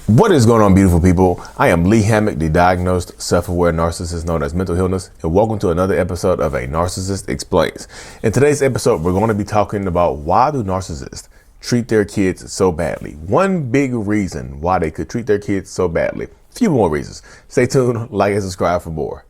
What is going on, beautiful people? I am Lee Hammock, the diagnosed self-aware narcissist known as mental illness, and welcome to another episode of A Narcissist Explains. In today's episode, we're going to be talking about why do narcissists treat their kids so badly. One big reason why they could treat their kids so badly. A few more reasons. Stay tuned, like and subscribe for more.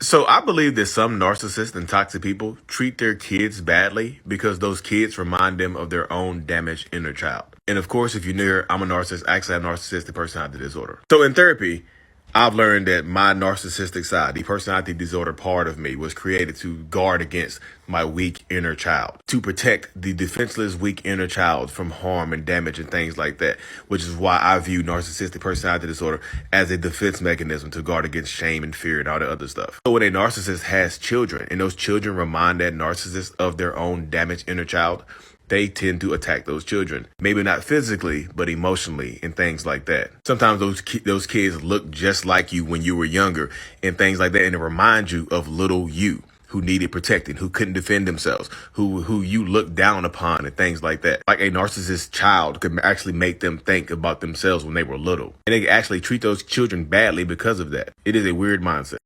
So I believe that some narcissists and toxic people treat their kids badly because those kids remind them of their own damaged inner child. And of course, if you're new, I'm a narcissist. Actually, I have narcissistic personality disorder. So in therapy, I've learned that my narcissistic side, the personality disorder part of me, was created to guard against my weak inner child, to protect the defenseless, weak inner child from harm and damage and things like that, which is why I view narcissistic personality disorder as a defense mechanism to guard against shame and fear and all the other stuff. So when a narcissist has children and those children remind that narcissist of their own damaged inner child, they tend to attack those children. Maybe not physically, but emotionally and things like that. Sometimes those kids look just like you when you were younger and things like that. And it reminds you of little you who needed protecting, who couldn't defend themselves, who you looked down upon and things like that. Like a narcissist child could actually make them think about themselves when they were little. And they actually treat those children badly because of that. It is a weird mindset.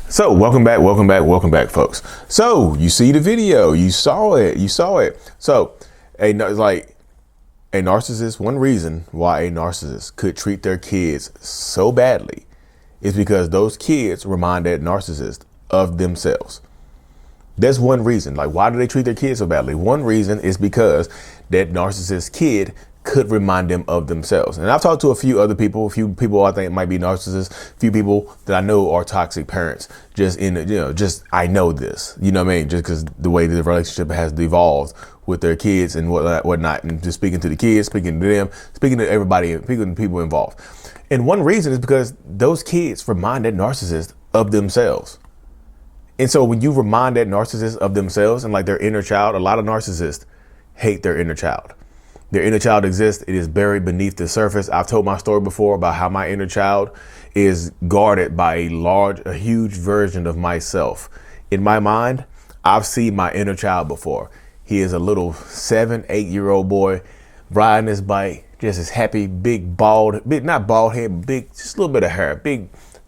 So welcome back, folks. So you see the video, you saw it. So a narcissist, one reason why a narcissist could treat their kids so badly is because those kids remind that narcissist of themselves. That's one reason. Like, why do they treat their kids so badly? One reason is because that narcissist kid could remind them of themselves. And I've talked to a few people I think might be narcissists, a few people that I know are toxic parents. I know this, you know what I mean? Just because the way the relationship has evolved with their kids and whatnot, and just speaking to the kids, speaking to them, speaking to everybody, speaking to people involved. And one reason is because those kids remind that narcissist of themselves. And so when you remind that narcissist of themselves and like their inner child, a lot of narcissists hate their inner child. Their inner child exists. It is buried beneath the surface. I've told my story before about how my inner child is guarded by a huge version of myself. In my mind, I've seen my inner child before. He is a little 7-8-year-old boy riding his bike, just as happy, not bald head, but just a little bit of hair,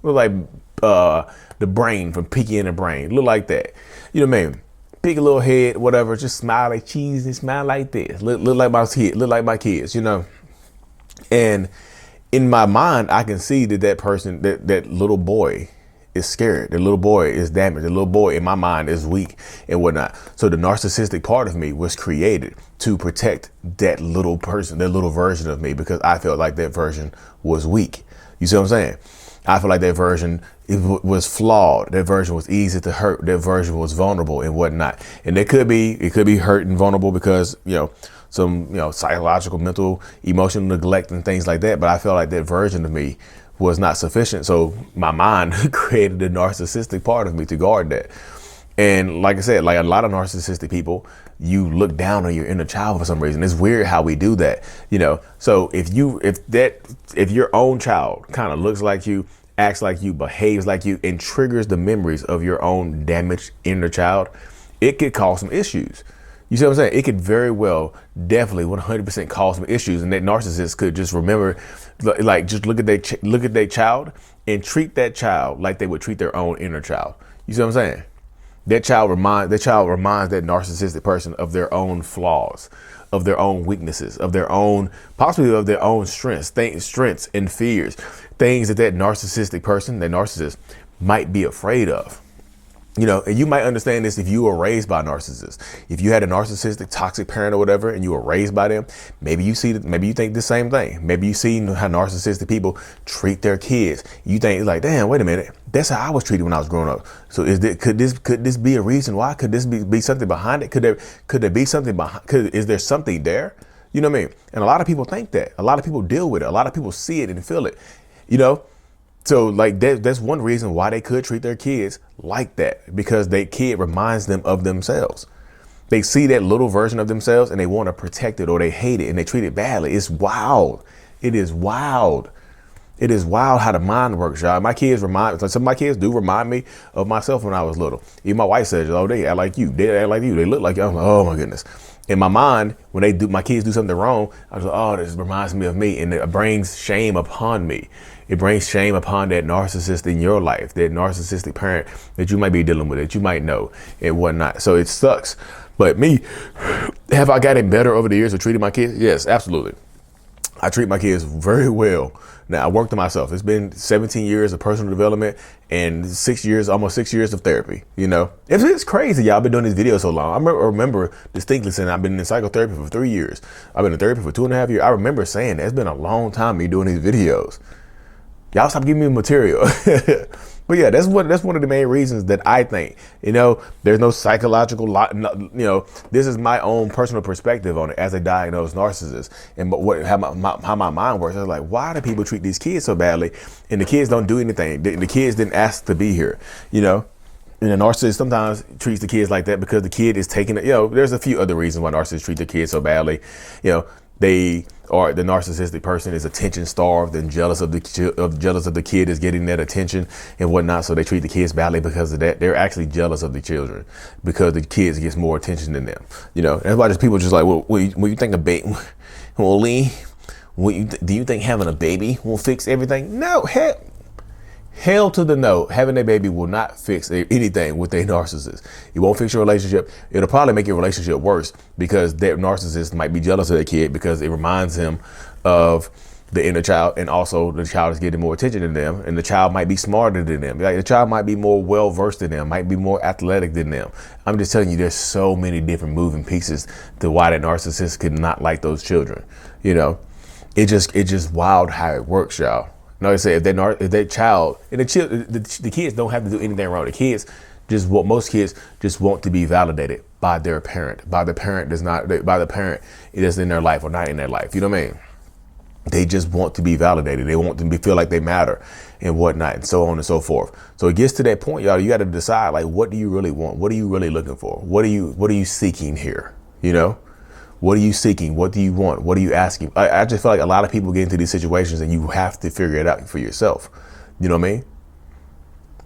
look like the brain from Peaky and the Brain, look like that. You know what I mean? Big little head, whatever, just smile like cheese and smile like this. Look like my kids, you know. And in my mind, I can see that person, that little boy is scared. The little boy is damaged. The little boy in my mind is weak and whatnot. So the narcissistic part of me was created to protect that little person, that little version of me, because I felt like that version was weak. You see what I'm saying? I feel like that version was flawed. That version was easy to hurt. That version was vulnerable and whatnot. And it could be hurt and vulnerable because, some, psychological, mental, emotional neglect and things like that. But I felt like that version of me was not sufficient. So my mind created the narcissistic part of me to guard that. And like I said, like a lot of narcissistic people, you look down on your inner child for some reason. It's weird how we do that, So if your own child kind of looks like you, acts like you, behaves like you, and triggers the memories of your own damaged inner child, it could cause some issues. You see what I'm saying? It could very well, definitely 100% cause some issues. And that narcissist could just remember, like, just look at their child and treat that child like they would treat their own inner child. You see what I'm saying? That child reminds that narcissistic person of their own flaws, of their own weaknesses, possibly of their own strengths and fears, things that narcissist might be afraid of. And you might understand this if you were raised by a narcissist. If you had a narcissistic, toxic parent or whatever, and you were raised by them, maybe you think the same thing. Maybe you see how narcissistic people treat their kids. You think like, damn, wait a minute, that's how I was treated when I was growing up. So could this be a reason why? Could this be something behind it? Could there be something behind? Is there something there? You know what I mean? And a lot of people think that. A lot of people deal with it. A lot of people see it and feel it. So like that's one reason why they could treat their kids like that, because their kid reminds them of themselves. They see that little version of themselves and they want to protect it, or they hate it and they treat it badly. It's wild. It is wild. It is wild how the mind works, y'all. My kids remind, some of my kids do remind me of myself when I was little. Even my wife says, oh, they act like you. They act like you. They look like you. I'm like, oh my goodness. In my mind, when my kids do something wrong, I was like, oh, this reminds me of me. And it brings shame upon me. It brings shame upon that narcissist in your life, that narcissistic parent that you might be dealing with, that you might know and whatnot. So it sucks. But me, have I gotten better over the years of treating my kids? Yes, absolutely. I treat my kids very well. Now, I worked on myself. It's been 17 years of personal development and almost 6 years of therapy. You know, it's crazy. Y'all been doing these videos so long. I remember distinctly saying I've been in psychotherapy for 3 years. I've been in therapy for 2.5 years. I remember saying that. It's been a long time me doing these videos. Y'all stop giving me material. But yeah, that's one of the main reasons that I think, you know, there's no psychological, you know, this is my own personal perspective on it as a diagnosed narcissist. And how my mind works, I was like, why do people treat these kids so badly? And the kids don't do anything. The kids didn't ask to be here, you know? And the narcissist sometimes treats the kids like that because the kid is taking it. You know, there's a few other reasons why narcissists treat their kids so badly. You know, the narcissistic person is attention starved and jealous of the kid is getting that attention and whatnot. So they treat the kids badly because of that. They're actually jealous of the children because the kids gets more attention than them. You know, that's why just people just like, well, when you think a baby, well, Lee, do you think having a baby will fix everything? No, hell to the no. Having a baby will not fix anything with a narcissist. It won't fix your relationship. It'll probably make your relationship worse because that narcissist might be jealous of the kid because it reminds him of the inner child, and also the child is getting more attention than them, and the child might be smarter than them. Like the child might be more well versed than them, might be more athletic than them. I'm just telling you, there's so many different moving pieces to why that narcissist could not like those children. You know, it's just wild how it works, y'all. No, they say if that child and the kids don't have to do anything wrong. The kids most kids just want to be validated by their parent. By the parent it is in their life or not in their life. You know what I mean? They just want to be validated. They want to feel like they matter and whatnot, and so on and so forth. So it gets to that point, y'all. You got to decide, like, what do you really want? What are you really looking for? What are you seeking here? You know? What are you seeking? What do you want? What are you asking? I just feel like a lot of people get into these situations and you have to figure it out for yourself. You know what I mean?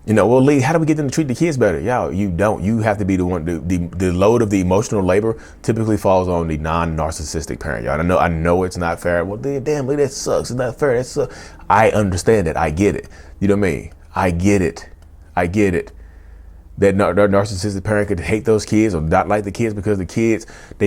You know, well, Lee, how do we get them to treat the kids better? Y'all, you don't. You have to be the one. The load of the emotional labor typically falls on the non-narcissistic parent. Y'all, I know it's not fair. Well, damn, Lee, that sucks. It's not fair. That sucks. I understand it. I get it. You know what I mean? I get it. That narcissistic parent could hate those kids or not like the kids because they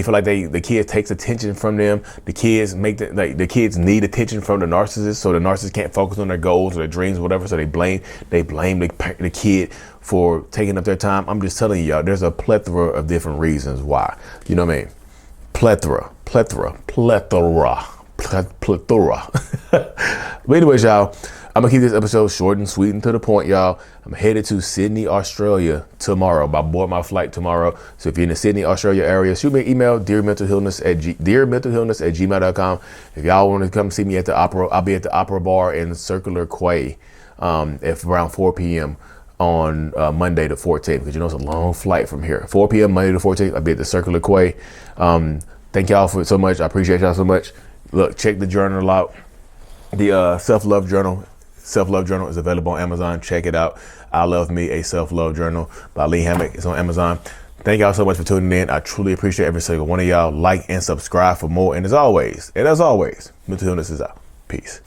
feel like the kids takes attention from them. The kids the kids need attention from the narcissist, so the narcissist can't focus on their goals or their dreams or whatever. So they blame the kid for taking up their time. I'm just telling you, y'all, there's a plethora of different reasons why. You know what I mean? Plethora. But anyways, y'all, I'm gonna keep this episode short and sweet and to the point, y'all. I'm headed to Sydney, Australia tomorrow. I board my flight tomorrow. So if you're in the Sydney, Australia area, shoot me an email, dearmentalhealness@gmail.com. If y'all want to come see me at the opera, I'll be at the Opera Bar in Circular Quay at around 4 p.m. on Monday the 14th, because you know it's a long flight from here. 4 p.m. Monday the 14th, I'll be at the Circular Quay. Thank y'all for so much. I appreciate y'all so much. Look, check the journal out. The self-love journal is available on Amazon. Check it out. I Love Me, a Self-Love Journal by Lee Hammock. It's on Amazon. Thank y'all so much for tuning in. I truly appreciate every single one of y'all. Like and subscribe for more. And as always, mental illness is out. Peace.